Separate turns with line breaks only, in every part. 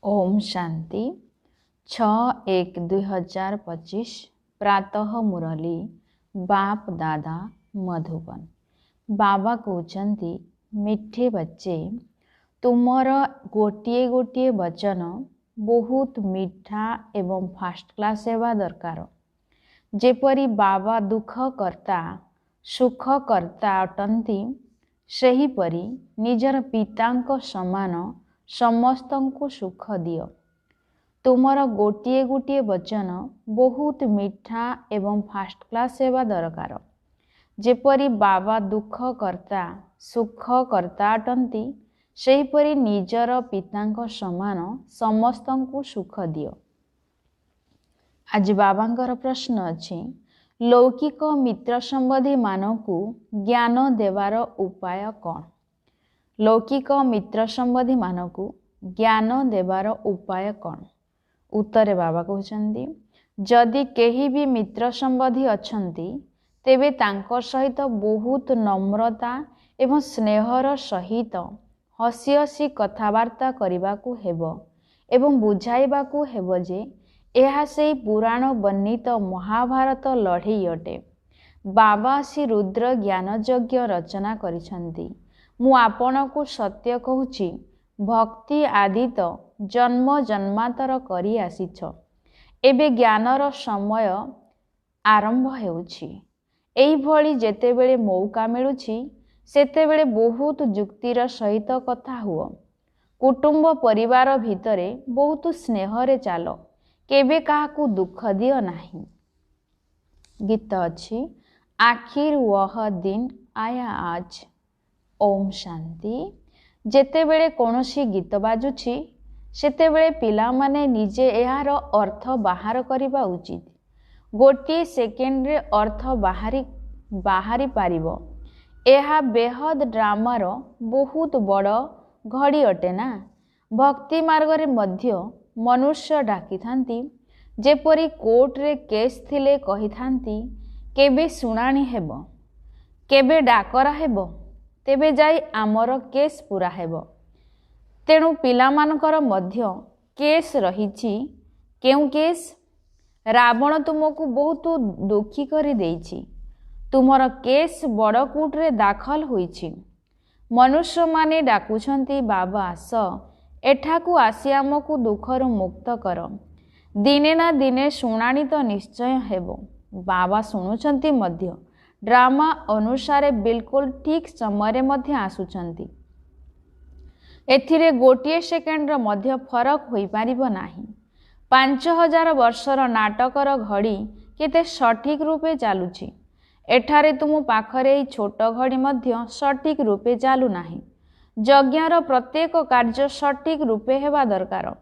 ओम शांति 6-1-2025 प्रातः मुरली बाप दादा मधुबन। बाबा कहते मिठे बच्चे तुमर गोटे गोटे वचन बहुत मीठा एवं फास्ट क्लास हेबा दरकार। जेपरी बाबा दुख करता सुख करता अटंती सेहीपरि निजर पितांक समान समस्तंकु सुख दियो। तुमर गोटे गोटे वचन बहुत मीठा एवं फास्ट क्लास हेबा दरकार। जेपरी बाबा दुख करता सुख करता अटंती सेहीपरि निजर पितांक समान समस्तंकु सुख दियो। आज बाबांकर प्रश्न अछि, लौकिक मित्र संबंधी मानकु ज्ञान देवार उपाय कौन? लौकिक मित्र संबंधी मानकु ज्ञान देवार उपाय कौन? उत्तरे बाबा कहउछन्ति, जदि केही भी मित्र संबंधी अछन्ति तेबे तांको सहित बहुत नम्रता एवं स्नेहर सहित हसी हसी कथावार्ता करिबाकु हेबो एवं बुझाइबाकु हेबो जे एहा सेही पुराण वर्णित महाभारत लढ़ई अटे। बाबा आसी रुद्र ज्ञान यज्ञ रचना करिछन्ति। मु आपणकु सत्य कहूछि, भक्ति आदि तो जन्म जन्मांतर करी आसीछ। एबे ज्ञानर समय आरंभ हेउछि। एही भଳି जेतेबेले मौका मिलुछि सेतेबेले बहुत जुक्तिर सहित कथा हुओ। कुटुंब परिवार भितरे बहुत स्नेहरे चालो, केबे काहाकू दुख दियो नाही। गीत अछि, आखिर वह दिन आया आज। ओम शांति। जेतेबेले कोनोसी गीत बाजुछि सेतेबेले पिला माने निजे एहार अर्थ बाहर करिबा उचित। गोटे सेकेंड रे अर्थ बाहरी पारिबो। एहा बेहद ड्रामार बहुत बड़ घड़ी अटे ना। भक्ति मार्ग रे मध्य मनुष्य डाकी थांती, जेपरी कोर्ट रे केस थिले कही थांती केबे सुनानी हेबो, केबे डाकरा हेबो, तेबे जाई आमर केस पूरा हेबो। तेणु पिला मानकर मध्य केस रहिछि। केउ केस? रावण तुमको बहुत दुखी करी देइछि। तुमर केस बड़ कोर्ट रे दाखल होइछि। मनुष्य माने डाकुछन्ति, बाबा आस एठाकू आसी आमकू दुखरु मुक्त कर। दिने ना दिने शुणाणी तो निश्चय हेबो। बाबा शुणुछन्ति मध्य ड्रामा अनुसारे बिल्कुल ठीक समय मध्य आसुछन्ति। एथिरे गोटे सेकेंड मध्य फरक होई पारिबो नाही। 5000 वर्षर नाटकर घड़ी केते सठिक रूपे चालुछि। एठारे तुम पाखरे एई छोट घड़ी मध्य सठिक रूपे चालू नाही। यज्ञर प्रत्येक कार्य सठिक रूपे हेबा दरकार।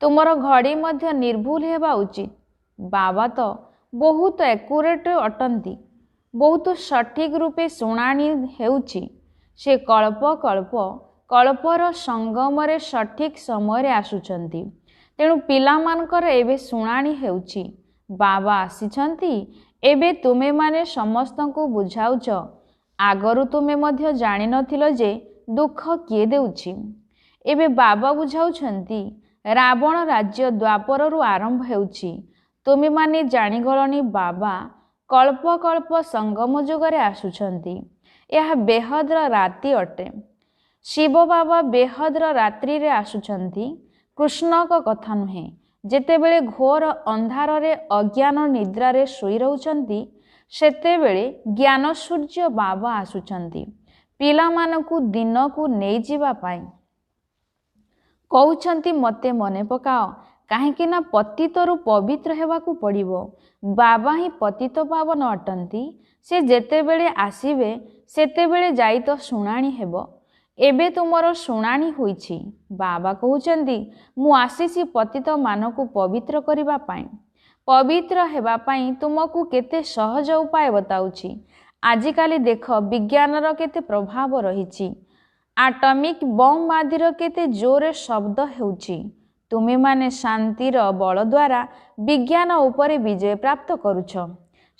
तुमर घड़ी मध्य निर्भुल हेबा उचित। बाबा तो बहुत एक्यूरेट अटंती। बहुत सठिक रूपे शुणाणी हेउछि। से कल्प कल्प कल्पर संगमरे सठिक समय आसुछन्ति। तेणु पिला मानकर एबे शुणाणी हेउछि। बाबा आसीछन्ति। एबे तुमे माने समस्तंकु बुझाउछ। आगरु तुमे मध्य जानि नथिलो जे दुख किए देउछि। एबे बाबा बुझाउछन्ति, रावण राज्य द्वापररु आरंभ हेउछि। तुमे माने जानिगलनि बाबा कल्प कल्प संगम जुगरे आसुछन्ति। यह बेहद्र राति अटे। शिव बाबा बेहद्र रात्रि रे आसुछन्ति। कृष्ण को कथा नुहे। जेतेबेले घोर अंधार रे अज्ञान निद्रा रे सोई रहउछन्ति सेतेबेले ज्ञान सूर्य बाबा आसुछन्ति पिला मानकु दिन को नै जिबा पाई। कहउछन्ति मते मने पकाओ, काहेकि ना पतितरु पवित्र हेबाकू पड़िबो। बाबा ही पतित पावन अटंती। से जेतेबेले आसीबे सेतेबेले जाई तो शुणाणी हेबो। एबे तुमरो शुणाणी होईछि। बाबा कहउछन्ति, मु आसीछि पतित मानकु पवित्र करिबा पाई। पवित्र हेबा पाई तुमकू केते सहज उपाय बताउछि। आजिकाली देख विज्ञानर केते प्रभाव रहिछि। आटमिक बम आदिर केते जोरे शब्द हेउछि। तुमे माने शांतिर बल द्वारा विज्ञान उपरे विजय प्राप्त करुछ।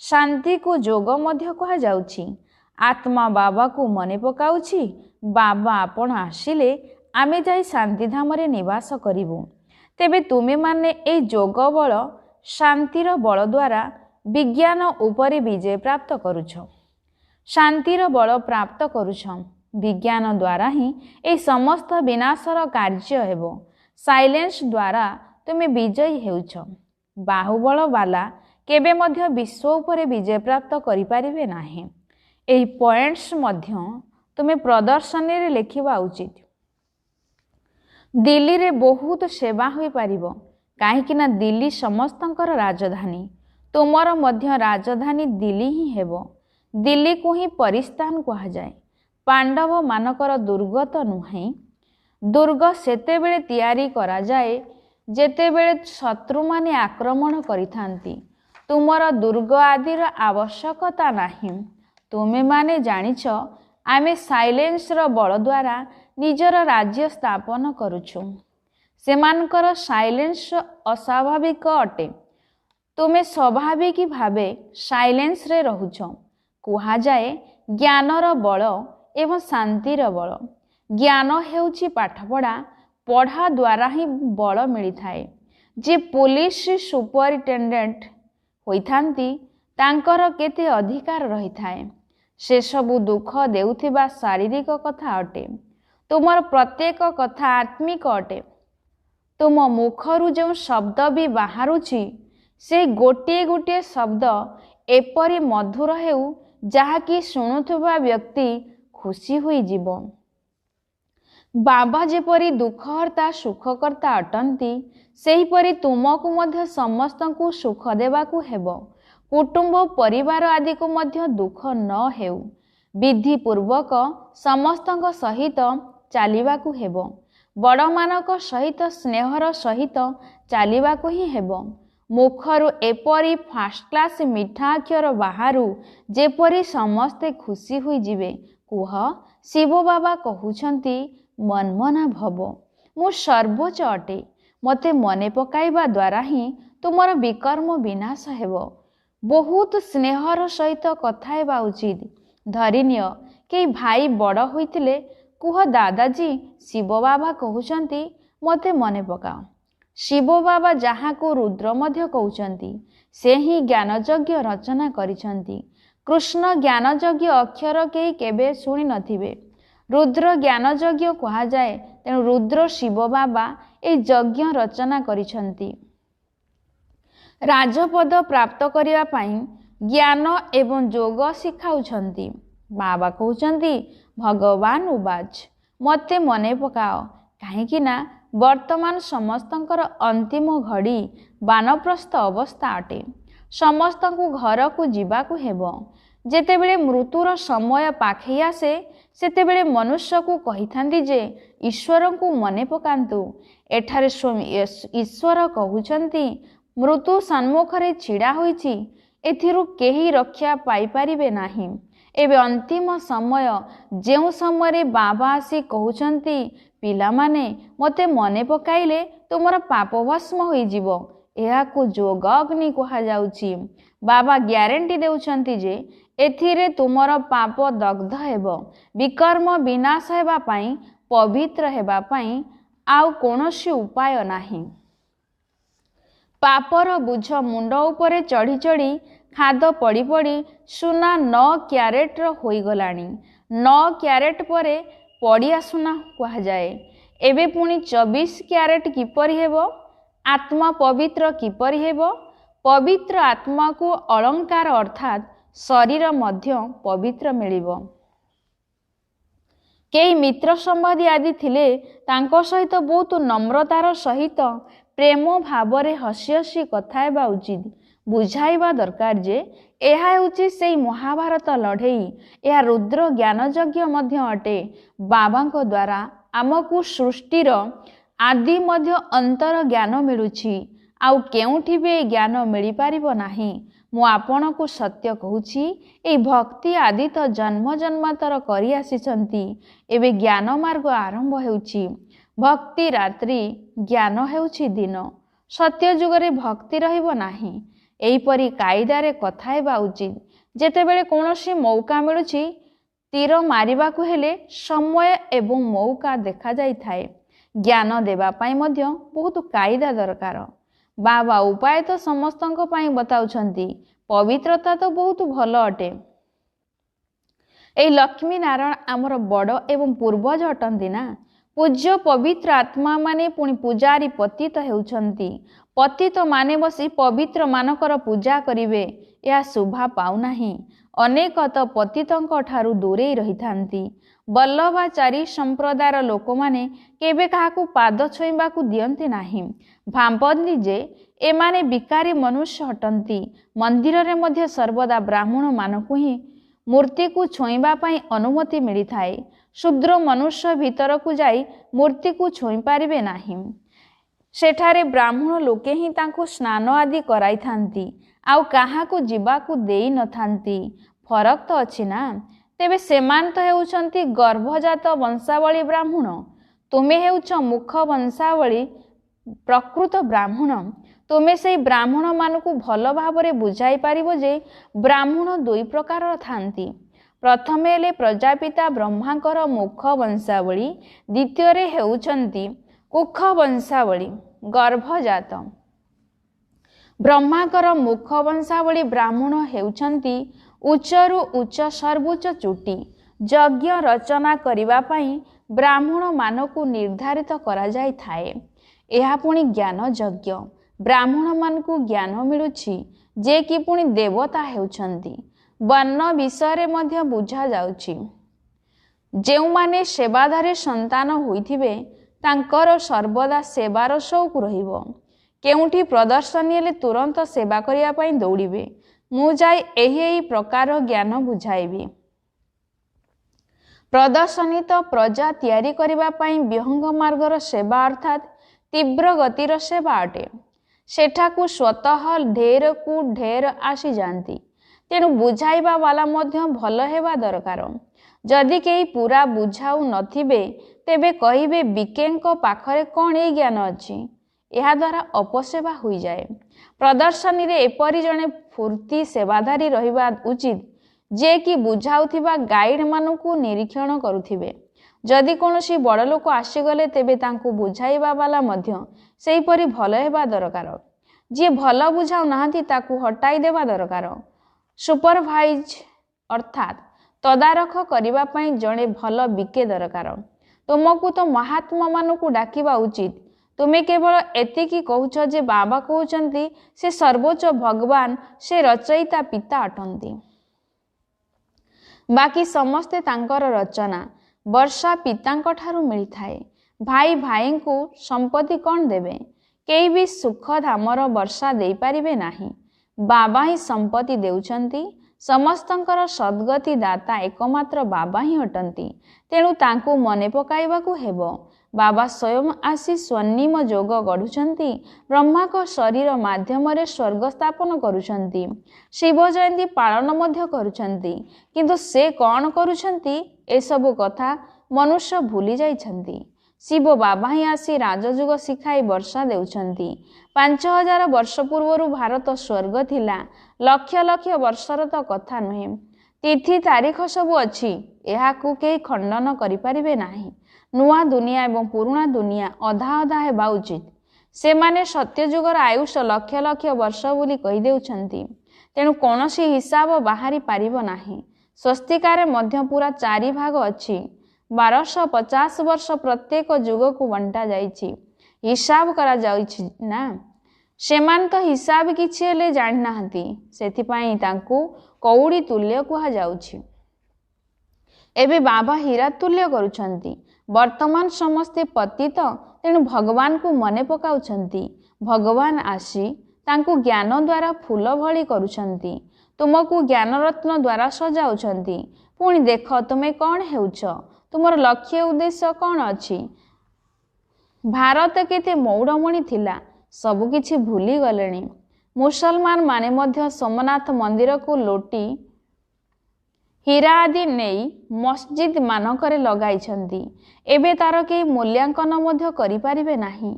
शांति को जोग मध्य कहा जाउछि। आत्मा बाबा को मने पकाउछि। बाबा आपण आसिले आमे जाई शांतिधाम रे निवास करिबु। ତେବେ ତୁମେମାନେ ଏଇ ଯୋଗ ବଳ ଶାନ୍ତିର ବଳ ଦ୍ୱାରା ବିଜ୍ଞାନ ଉପରେ ବିଜୟ ପ୍ରାପ୍ତ କରୁଛ। ଶାନ୍ତିର ବଳ ପ୍ରାପ୍ତ କରୁଛ। ବିଜ୍ଞାନ ଦ୍ୱାରା ହିଁ ଏହି ସମସ୍ତ ବିନାଶର କାର୍ଯ୍ୟ ହେବ। ସାଇଲେନ୍ସ ଦ୍ୱାରା ତୁମେ ବିଜୟୀ ହେଉଛ। ବାହୁବଳ ବାଲା କେବେ ମଧ୍ୟ ବିଶ୍ୱ ଉପରେ ବିଜୟ ପ୍ରାପ୍ତ କରିପାରିବେ ନାହିଁ। ଏହି ପଏଣ୍ଟସ୍ ମଧ୍ୟ ତୁମେ ପ୍ରଦର୍ଶନୀରେ ଲେଖିବା ଉଚିତ। ଦିଲ୍ଲୀରେ ବହୁତ ସେବା ହୋଇପାରିବ, କାହିଁକି ନା ଦିଲ୍ଲୀ ସମସ୍ତଙ୍କର ରାଜଧାନୀ। ତୁମର ମଧ୍ୟ ରାଜଧାନୀ ଦିଲ୍ଲୀ ହିଁ ହେବ। ଦିଲ୍ଲୀକୁ ହିଁ ପରିସ୍ଥାନ କୁହାଯାଏ। ପାଣ୍ଡବମାନଙ୍କର ଦୁର୍ଗ ତ ନୁହେଁ। ଦୁର୍ଗ ସେତେବେଳେ ତିଆରି କରାଯାଏ ଯେତେବେଳେ ଶତ୍ରୁମାନେ ଆକ୍ରମଣ କରିଥାନ୍ତି। ତୁମର ଦୁର୍ଗ ଆଦିର ଆବଶ୍ୟକତା ନାହିଁ। ତୁମେମାନେ ଜାଣିଛ ଆମେ ସାଇଲେନ୍ସର ବଳ ଦ୍ୱାରା ନିଜର ରାଜ୍ୟ ସ୍ଥାପନ କରୁଛୁ। ସେମାନଙ୍କର ସାଇଲେନ୍ସ ଅସ୍ୱାଭାବିକ ଅଟେ। ତୁମେ ସ୍ୱାଭାବିକ ଭାବେ ସାଇଲେନ୍ସରେ ରହୁଛ। କୁହାଯାଏ ଜ୍ଞାନର ବଳ ଏବଂ ଶାନ୍ତିର ବଳ। ଜ୍ଞାନ ହେଉଛି ପାଠପଢ଼ା। ପଢ଼ା ଦ୍ୱାରା ହିଁ ବଳ ମିଳିଥାଏ। ଯେ ପୋଲିସ ସୁପରିଟେଣ୍ଡେଣ୍ଟ ହୋଇଥାନ୍ତି ତାଙ୍କର କେତେ ଅଧିକାର ରହିଥାଏ। ସେସବୁ ଦୁଃଖ ଦେଉଥିବା ଶାରୀରିକ କଥା ଅଟେ। ତୁମର ପ୍ରତ୍ୟେକ କଥା ଆତ୍ମିକ ଅଟେ। ତୁମ ମୁଖରୁ ଯେଉଁ ଶବ୍ଦ ବି ବାହାରୁଛି ସେ ଗୋଟିଏ ଗୋଟିଏ ଶବ୍ଦ ଏପରି ମଧୁର ହେଉ ଯାହାକି ଶୁଣୁଥିବା ବ୍ୟକ୍ତି ଖୁସି ହୋଇଯିବ। ବାବା ଯେପରି ଦୁଃଖହର୍ତ୍ତା ସୁଖକର୍ତ୍ତା ଅଟନ୍ତି, ସେହିପରି ତୁମକୁ ମଧ୍ୟ ସମସ୍ତଙ୍କୁ ସୁଖ ଦେବାକୁ ହେବ। କୁଟୁମ୍ବ ପରିବାର ଆଦିକୁ ମଧ୍ୟ ଦୁଃଖ ନ ହେଉ। ବିଧିପୂର୍ବକ ସମସ୍ତଙ୍କ ସହିତ ଚାଲିବାକୁ ହେବ। ବଡ଼ମାନଙ୍କ ସହିତ ସ୍ନେହର ସହିତ ଚାଲିବାକୁ ହିଁ ହେବ। ମୁଖରୁ ଏପରି ଫାଷ୍ଟ କ୍ଲାସ୍ ମିଠା ଅକ୍ଷର ବାହାରୁ ଯେପରି ସମସ୍ତେ ଖୁସି ହୋଇଯିବେ। କୁହ, ଶିବ ବାବା କହୁଛନ୍ତି ମନ୍ମନା ଭବ। ମୁଁ ସର୍ବୋଚ୍ଚ ଅଟେ। ମୋତେ ମନେ ପକାଇବା ଦ୍ୱାରା ହିଁ ତୁମର ବିକର୍ମ ବିନାଶ ହେବ। ବହୁତ ସ୍ନେହର ସହିତ କଥା ହେବା ଉଚିତ। ଧରିନିଅ କେହି ଭାଇ ବଡ଼ ହୋଇଥିଲେ, କୁହ ଦାଦାଜୀ ଶିବ ବାବା କହୁଛନ୍ତି ମୋତେ ମନେ ପକାଅ। ଶିବ ବାବା ଯାହାକୁ ରୁଦ୍ର ମଧ୍ୟ କହୁଛନ୍ତି, ସେ ହିଁ ଜ୍ଞାନଯଜ୍ଞ ରଚନା କରିଛନ୍ତି। କୃଷ୍ଣ ଜ୍ଞାନଯଜ୍ଞ ଅକ୍ଷର କେହି କେବେ ଶୁଣି ନଥିବେ। ରୁଦ୍ର ଜ୍ଞାନଯଜ୍ଞ କୁହାଯାଏ। ତେଣୁ ରୁଦ୍ର ଶିବ ବାବା ଏହି ଯଜ୍ଞ ରଚନା କରିଛନ୍ତି। ରାଜପଦ ପ୍ରାପ୍ତ କରିବା ପାଇଁ ଜ୍ଞାନ ଏବଂ ଯୋଗ ଶିଖାଉଛନ୍ତି। ବାବା କହୁଛନ୍ତି ଭଗବାନ ଉବାଚ, ମୋତେ ମନେ ପକାଅ, କାହିଁକି ନା ବର୍ତ୍ତମାନ ସମସ୍ତଙ୍କର ଅନ୍ତିମ ଘଡ଼ି ବାନପ୍ରସ୍ଥ ଅବସ୍ଥା ଅଟେ। ସମସ୍ତଙ୍କୁ ଘରକୁ ଯିବାକୁ ହେବ। ଯେତେବେଳେ ମୃତ୍ୟୁର ସମୟ ପାଖେଇ ଆସେ ସେତେବେଳେ ମନୁଷ୍ୟକୁ କହିଥାନ୍ତି ଯେ ଈଶ୍ୱରଙ୍କୁ ମନେ ପକାନ୍ତୁ। ଏଠାରେ ଈଶ୍ୱର କହୁଛନ୍ତି ମୃତ୍ୟୁ ସମ୍ମୁଖରେ ଛିଡ଼ା ହୋଇଛି, ଏଥିରୁ କେହି ରକ୍ଷା ପାଇପାରିବେ ନାହିଁ। ଏବେ ଅନ୍ତିମ ସମୟ, ଯେଉଁ ସମୟରେ ବାବା ଆସି କହୁଛନ୍ତି ପିଲାମାନେ ମୋତେ ମନେ ପକାଇଲେ ତୁମର ପାପ ଭସ୍ମ ହୋଇଯିବ। ଏହାକୁ ଯୋଗ ଅଗ୍ନି କୁହାଯାଉଛି। ବାବା ଗ୍ୟାରେଣ୍ଟି ଦେଉଛନ୍ତି ଯେ ଏଥିରେ ତୁମର ପାପ ଦଗ୍ଧ ହେବ। ବିକର୍ମ ବିନାଶ ହେବା ପାଇଁ, ପବିତ୍ର ହେବା ପାଇଁ ଆଉ କୌଣସି ଉପାୟ ନାହିଁ। ପାପର ବୁଝ ମୁଣ୍ଡ ଉପରେ ଚଢ଼ି ଚଢ଼ି ଖାଦ ପଡ଼ି ପଡ଼ି ସୁନା 9 କ୍ୟାରେଟର ହୋଇଗଲାଣି। 9 କ୍ୟାରେଟ ପରେ ପଡ଼ିଆ ସୁନା କୁହାଯାଏ। ଏବେ ପୁଣି 24 କ୍ୟାରେଟ କିପରି ହେବ? ଆତ୍ମା ପବିତ୍ର କିପରି ହେବ? ପବିତ୍ର ଆତ୍ମାକୁ ଅଳଙ୍କାର ଅର୍ଥାତ୍ ଶରୀର ମଧ୍ୟ ପବିତ୍ର ମିଳିବ। କେହି ମିତ୍ର ସମ୍ବନ୍ଧୀ ଆଦି ଥିଲେ ତାଙ୍କ ସହିତ ବହୁତ ନମ୍ରତାର ସହିତ ପ୍ରେମ ଭାବରେ ହସି ହସି କଥା ହେବା ଉଚିତ। ବୁଝାଇବା ଦରକାର ଯେ ଏହା ହେଉଛି ସେହି ମହାଭାରତ ଲଢ଼େଇ। ଏହା ରୁଦ୍ର ଜ୍ଞାନଯଜ୍ଞ ମଧ୍ୟ ଅଟେ। ବାବାଙ୍କ ଦ୍ୱାରା ଆମକୁ ସୃଷ୍ଟିର ଆଦି ମଧ୍ୟ ଅନ୍ତର ଜ୍ଞାନ ମିଳୁଛି। ଆଉ କେଉଁଠି ବି ଏହି ଜ୍ଞାନ ମିଳିପାରିବ ନାହିଁ। ମୁଁ ଆପଣଙ୍କୁ ସତ୍ୟ କହୁଛି, ଏହି ଭକ୍ତି ଆଦି ତ ଜନ୍ମ ଜନ୍ମାନ୍ତର କରି ଆସିଛନ୍ତି। ଏବେ ଜ୍ଞାନ ମାର୍ଗ ଆରମ୍ଭ ହେଉଛି। ଭକ୍ତି ରାତ୍ରି, ଜ୍ଞାନ ହେଉଛି ଦିନ। ସତ୍ୟ ଯୁଗରେ ଭକ୍ତି ରହିବ ନାହିଁ। ଏହିପରି କାଇଦାରେ କଥା ହେବା ଉଚିତ। ଯେତେବେଳେ କୌଣସି ମୌକା ମିଳୁଛି, ତୀର ମାରିବାକୁ ହେଲେ ସମୟ ଏବଂ ମୌକା ଦେଖାଯାଇଥାଏ। ज्ञान देवाई बहुत कायदा दरकार। बाबा उपाय तो समस्तों बताउछंती, पवित्रता तो बहुत भल अटे। ए लक्ष्मी नारायण आमर बड़ एवं पूर्वज अटंती ना। पूज्य पवित्र आत्मा माने पुणी पूजारी पतित हेउछंती। पतित माने बसी पवित्र मानकर पूजा करिवे, यह शोभा पाउनाही। अनेक तो पतितंक ठारू दूरेई रहिथांती। बल्लभाचारी संप्रदायर लोक माने केबे काहाकू पाद छुईबाकू दियंती नाही। भांपंती जे एमाने बिकारी मनुष्य हटंती। मंदिर रे मध्य सर्वदा ब्राह्मण मानकू ही मूर्ति को छुईबा पाई अनुमति मिली थाए। शूद्र मनुष्य भीतर को जाई मूर्ति को छुई पारिबे नाही। सेठारे ब्राह्मण लोके ही तांको स्नान आदि कराई थांती, आउ काहाकू जीवाकू देई न थांती। फरक तो अछि ना। तेबे सेमान तो हेउछंती गर्भजात वंशावली ब्राह्मण, तुमे हेउछ मुख वंशावली प्रकृत ब्राह्मण। तुमे से ब्राह्मण मानकू भल भावरे बुझाई पारिबो जे ब्राह्मण दुई प्रकार थांती। प्रथमे हेले प्रजापिता ब्रह्मांकर मुख वंशावली, द्वितीय रे हेउछंती कुख वंशावली गर्भजात। ब्रह्मांकर मुख वंशावली ब्राह्मण हेउछंती उच्चरु उच्च सर्वोच्च चोटी। यज्ञ रचना करिबा पाई ब्राह्मण मानकू निर्धारित करा जाई थाए। एहा पुणी ज्ञान यज्ञ। ब्राह्मण मानकू ज्ञान मिलुछि जे कि पुणी देवता हेउछंती। वर्ण विषय मध्य बुझा जाउछि। जेउमाने सेवाधारी संतान होइथिबे तांकर सर्वदा सेवार शौक रहिबो। केउठी प्रदर्शनी हेले तुरंत सेवा करिया पाई दौड़िबे। मु जाई एही प्रकार ज्ञान बुझाइबी। प्रदर्शनी तो प्रजा तैयारी करिबा पाई विहंग मार्गर सेवा अर्थात तीव्र गतिर सेवा अटे। सेठाकू स्वतः ढेर कु ढेर आसी जाती। तेणु बुझाइबा वाला मध्य भल हेबा दरकार। जदि केही पूरा बुझाऊ नथिबे तेबे कहिबे बिकेंक पाखरे कौन ए ज्ञान अछि। एहा द्वारा अपसेवा होई जाए। प्रदर्शनी रे एपरि जणे फूर्ति सेवाधारी रहिबा उचित जे कि बुझाउथिबा गाइड मानकू निरीक्षण करुथिबे। जदि कोनोसी बड़ लोक आसीगले तेबे तांकू बुझाइबा वाला मध्य सेहीपरि भल हेबा दरकार। जे भल बुझाऊ नाहांती ताकू हटाई देबा दरकार। सुपरभाइज अर्थात तदारख करिबा पाई जणे भल बिके दरकार। तुमकू तो महात्मा मानकू डाकिबा उचित। तुमे केवल एतिकी कहूछ जे बाबा कहउचंती से सर्वोच्च भगवान, से रचयिता पिता अटंती। बाकी समस्ते तांकर रचना। वर्षा पितांक ठारू मिली थाए। भाई भाई को संपत्ति कौन देवे? केही भी सुख धामर वर्षा दे पारिबे नाही। बाबा ही संपत्ति देउछंती। समस्तंकर सद्गति दाता एकमात्र बाबा ही अटंती। तेणु तांको मने पकाइबाकू हेबो। बाबा स्वयं आसी स्वर्णिम जोग गढ़ुछंती। ब्रह्मा को शरीर माध्यम रे स्वर्ग स्थापन करुछंती। शिव जयंती पालन मध्य करुछंती। किंतु से कौन करुछंती ए सब कथा मनुष्य भूली जाइछंती। शिव बाबा ही आसी राजजुग शिखाई वर्षा देउछंती। 5000 वर्ष पूर्वरु भारत स्वर्ग थिला। लक्ष लक्ष वर्षर तो कथा नुहे। तिथि तारीख सबु अछि। एहाकू केही खंडन करि पारिबे नाही। नुआ दुनिया एवं पुराणा दुनिया अधा अधा हेबा उचित। से माने सत्य जुगर आयुष लक्ष लक्ष वर्ष बोली कहि देउछंती। तेणु कोनोसी हिसाब बाहरी पारिबो नाही। स्वस्तिकारे मध्य पूरा 4 भाग अछि। 1250 वर्ष प्रत्येक जुग को बंटा जाइछि। हिसाब करा जाइछि ना। सेमान तो हिसाब किछि हेले जानि नाहंती। सेथिपाई तांकू कौड़ी तुल्य कुहा जाउछि। एबे बाबा हीरा तुल्य करुछंती। वर्तमान समस्ते पतित, तेणु भगवान को मने पकाउछंती। भगवान आसी तांकू ज्ञान द्वारा फूल भली करुछंती। तुमको ज्ञान रत्न द्वारा सजाउछंती। पुणी देख तुमे कौन हेउछ, तुमर लक्ष्य उद्देश्य कौन अछि। भारत केते मौड़मणि थिला, सबु किछि भूली गलेनी। मुसलमान माने मध्य सोमनाथ मंदिर को लोटी हीरा आदि नेई मस्जिद मानकरे लगाइछंती। एबे तार के मूल्यांकन मध्य करि पारिबे नाही।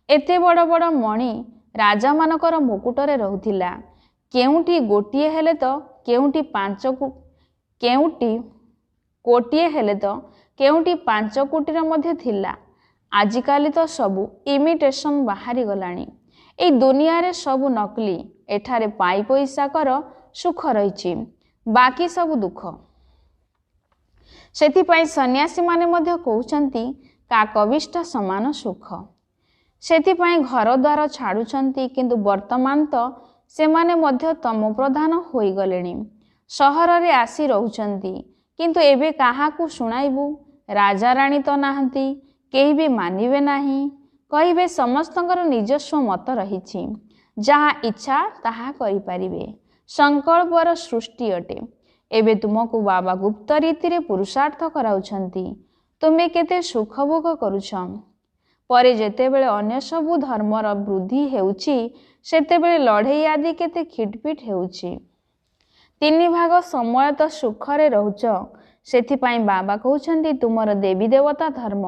एते बड़ बड़ मणि राजा मानकर मुकुटरे रहुथिला। केउटी गोटिए हेले तो केउटी 5 कोटिए हेले तो केउटी 5 कोटिर मध्य थिला। आजिकाली तो सबू इमिटेशन बाहरी गलानी। ए दुनिया रे सबू नकली। एठारे पाई पैसा कर सुख रही, बाकी सब दुख। सेथिपाई सन्यासी माने मध्य कहउछंती काकविष्ट समान सुख। सेथिपाई घर द्वार छाड़ुछंती, किंतु वर्तमान तो सेमाने मध्य तम प्रधान होई गलेनी। सहर रे आसी रहुछंती, किंतु एबे काहाकू शुणाइबू? राजा राणी तो नाहंती, केही भी मानिबे नाही। कहिबे समस्तंकर निजस्व मत रहिछि, जहा इच्छा ताहा करि पारिबे। संकल्पर सृष्टि अटे। एबे तुमको बाबा गुप्त रीति रे पुरुषार्थ कराउछंती, तुमे केते सुख भोग करुछ। परे जेतेबेले अन्य सबु धर्मर वृद्धि हेउछि, सेतेबेले लड़ेई आदि केते खिटपिट हेउछि। 3 भाग समय तो सुखरे रहुछ। सेथिपाई बाबा कहउछंती तुमर देवी देवता धर्म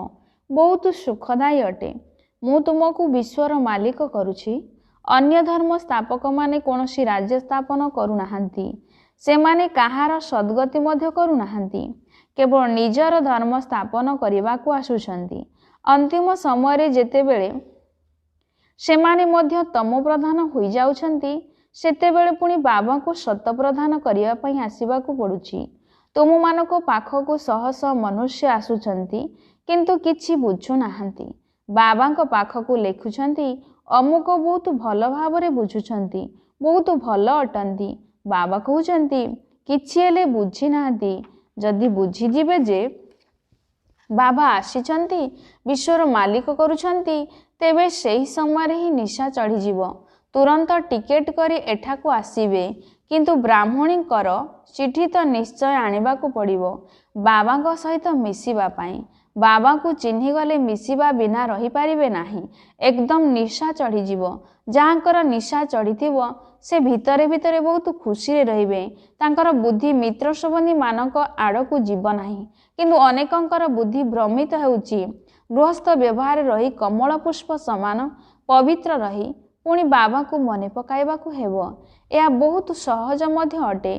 बहुत सुखदायी अटे। मु तुमको विश्वर मालिक करुछि। अन्य धर्म स्थापक माने कोनोसी राज्य स्थापन करुनाहांती। सेमाने काहार सद्गति मध्य करुनाहांती, केवल निजर धर्म स्थापन करिबाकू आसुछंती। अंतिम समय रे जेतेबेले सेमाने मध्य तम प्रधान होई जाउछंती, सेतेबेले पुणी बाबा को शत प्रधान करिया पई आसीबाकू पडुछि। तुम मानको पाखकू शह शह मनुष्य आसुछंती, किंतु किछि बुझु नाहांती। बाबांको पाखकू लेखुछंती, अमुक बहुत भल भावरे बुझुछंती, बहुत भल अटंती। बाबा कहउछंती किछि हेले बुझी नाहांती। जदि बुझी जिबे जे बाबा आसीछंती, विश्वर मालिक करुछंती, तेबे सेही समय रे ही निशा चढ़ी जीवो। तुरंत टिकेट करी एठाकू आसीबे, किंतु ब्राह्मणी कर चिठी तो निश्चय आनिबाकू पड़िबो बाबांको सहित मिसिबा पाई। बाबा को चिन्ही गले मिसिबा बिना रही पारिबे नाही। एकदम निशा चढ़ी जीवो। जहाँकर निशा चढ़ीथिबो से भितरे भितरे बहुत खुशी रे रहिबे। तांकर बुद्धि मित्र संबंधी मानक आड़कू जीव नाही, किंतु अनेकंकर बुद्धि भ्रमित हेउची। गृहस्थ व्यवहार रही कमल पुष्प समान पवित्र रही पुणी बाबा को मने पकाइबाकू हेबो। यह बहुत सहज मध्य अटे।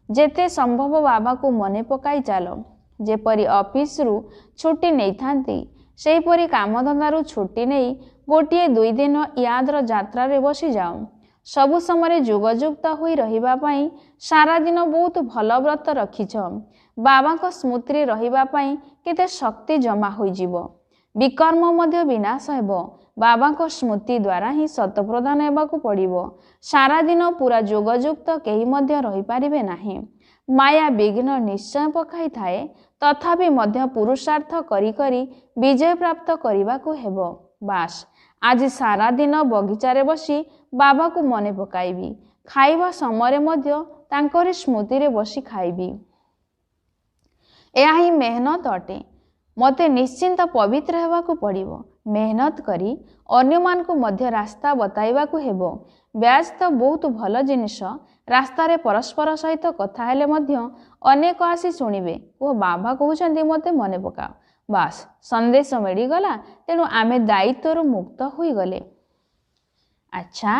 जेते संभव बाबा को मने पकाई चालो। जेपरी ऑफिस रु छुट्टी नहीं थांती, सेहीपरी कामधंदारू छुट्टी नहीं गोटे 2 दिन याद्र यात्रा रे बसी जाओ। सबु समय जुगजुक्त होई रहिबा पाई सारा दिन बहुत भल व्रत रखिछ। बाबा को स्मृति रहिबा पाई केते शक्ति जमा होई जीवो। विकर्म मध्य विनाश हेबो। बाबा को स्मृति द्वारा ही शत प्रदान हेबाकू पड़िबो। सारा दिन पूरा जोगजुक्त केही मध्य रही पारिबे नाही। माया विघ्न निश्चय पकाई थाए, तथापि मध्य पुरुषार्थ करी करी विजय प्राप्त करिबाकू हेबो। बास आज सारा दिन बगीचारे बसी बाबा को मने पकाइबी। खाइबा समय मध्य तांकरी स्मृति रे बसी खाइबी। एहा ही मेहनत अटे। मते निश्चिंत पवित्र हेबाकू पड़िबो। मेहनत करी अन्य मान को मध्य रास्ता बताइबाकू हेबो। ब्याज तो बहुत भल जिनिस। रास्ता रे परस्पर सहित कथा हेले मध्य अनेक आसी सुनिबे ओ बाबा कहउछंती मते मने पकाओ। बास संदेश मिलिगला। तेणु आमे दायित्व मुक्त होई गले। अच्छा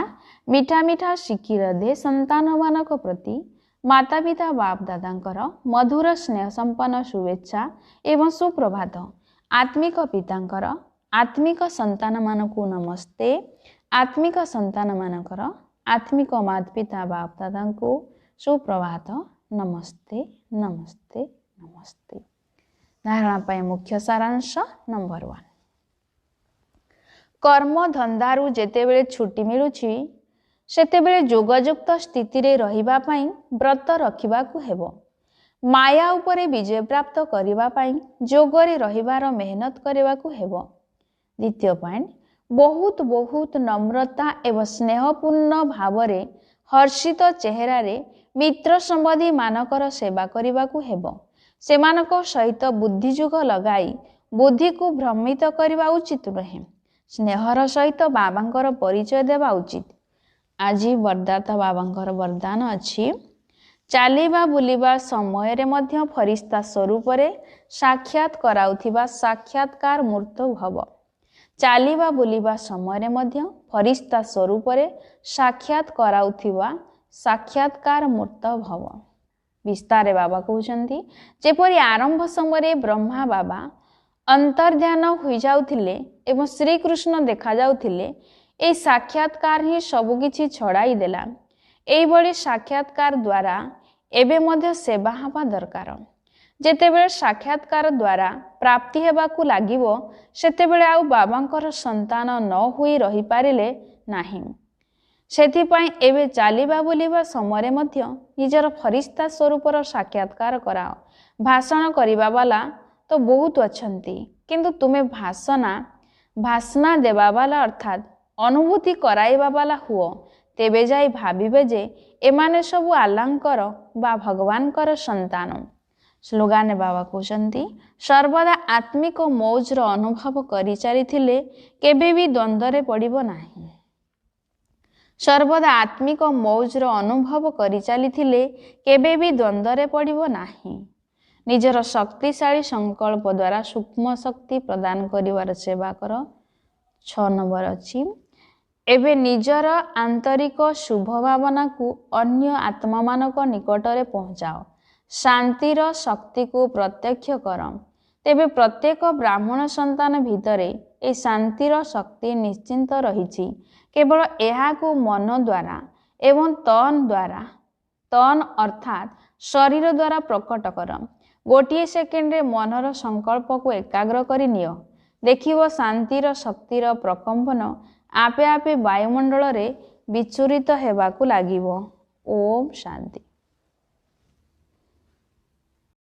मीठा मीठा शिखिर दे संतान मानक प्रति माता पिता बाप दादांकर मधुर स्नेह संपन्न शुभेच्छा एवं सुप्रभात। आत्मिक पितांकर आत्मिक संतान मानकू नमस्ते। आत्मिक संतान मानकर आत्मिक माता पिता बाप दादांको सुप्रभात। नमस्ते नमस्ते नमस्ते। धारणा पाए मुख्य सारांश नंबर 1। कर्म धंदारू जेतेबेले छुट्टी मिलुछि सेतेबेले जोगजुक्त स्थिति रे रहिबा पाई व्रत रखिबाकू हेबो। माया उपरे विजय प्राप्त करिबा पाई जोगरे रहिबार मेहनत करिबाकू हेबो। द्वितीय पॉइंट बहुत बहुत नम्रता एवं स्नेहपूर्ण भावरे हर्षित चेहरा रे मित्र संबंधी मानकर सेवा करिबाकू हेबो। सेमानको सहित बुद्धिजुग लगाई बुद्धि को भ्रमित करिबा उचित नहे। स्नेहर सहित बाबांकर परिचय देवा उचित। आज वरदाता बाबांकर वरदान अछि चालिबा बुलिबा समय रे मध्य फरिश्ता स्वरूप रे साक्षात कराउथिबा साक्षात्कार मूर्त भव। चालिबा बुलिबा समय रे मध्य फरिश्ता स्वरूप रे साक्षात कराउथिबा साक्षात्कार मूर्त भव। विस्तारे बाबा कहउछंती जेपरि आरंभ समय रे ब्रह्मा बाबा अंतर्ध्यान हो जाउथिले एवं श्रीकृष्ण देखा जाउथिले। ए साक्षात्कार ही सबकिछि छड़ाई देला। एइबड़ी साक्षात्कार द्वारा एबे मध्य सेवा हवा दरकार। जेतेबेले साक्षात्कार द्वारा प्राप्ति हेबाकू लागिबो सेतेबेले आउ बाबांकर संतान न होई रही पारिले नाही। सेथिपाई एबे चालिबा बुलिबा समय मध्य निजर फरिश्ता स्वरूपर साक्षात्कार कराओ। भाषण करिबा वाला तो बहुत अछंती, किंतु तुमे भाषणा देवा वाला अर्थात अनुभूति कराइबा वाला हुओ। तेबे जाई भाबिबे जे एमाने सबु आल्लांकर बा भगवानकर संतान। स्लोगान बाबा कहते सर्वदा आत्मिक मौजर अनुभव करि चलिथिले केबे भी द्वंद्वरे पड़िबो नाही। सर्वदा आत्मिक मौजर अनुभव करि चलिथिले केबे भी द्वंद्वरे पड़िबो नाही। निजर शक्तिशाली संकल्प द्वारा सूक्ष्म शक्ति प्रदान करिवार सेवा कर। 6 नंबर अछि एबे निजर आंतरिक शुभ भावना को अन्य आत्मा मानक निकटरे पहुंचाओ। शांतिर शक्ति को प्रत्यक्ष कर। तेबे प्रत्येक ब्राह्मण संतान भितरे ए शांतिर शक्ति निश्चिंत रहिछि। केवल एहा को मन द्वारा एवं तन अर्थात शरीर द्वारा प्रकट कर। गोटिए सेकेंड रे मनर संकल्प को एकाग्र करि नियो। देखिबो शांतिर शक्तिर प्रकंपन आपे आपे वायुमंडल रे विचूरित हेबाकू लागिबो। ओम शांति।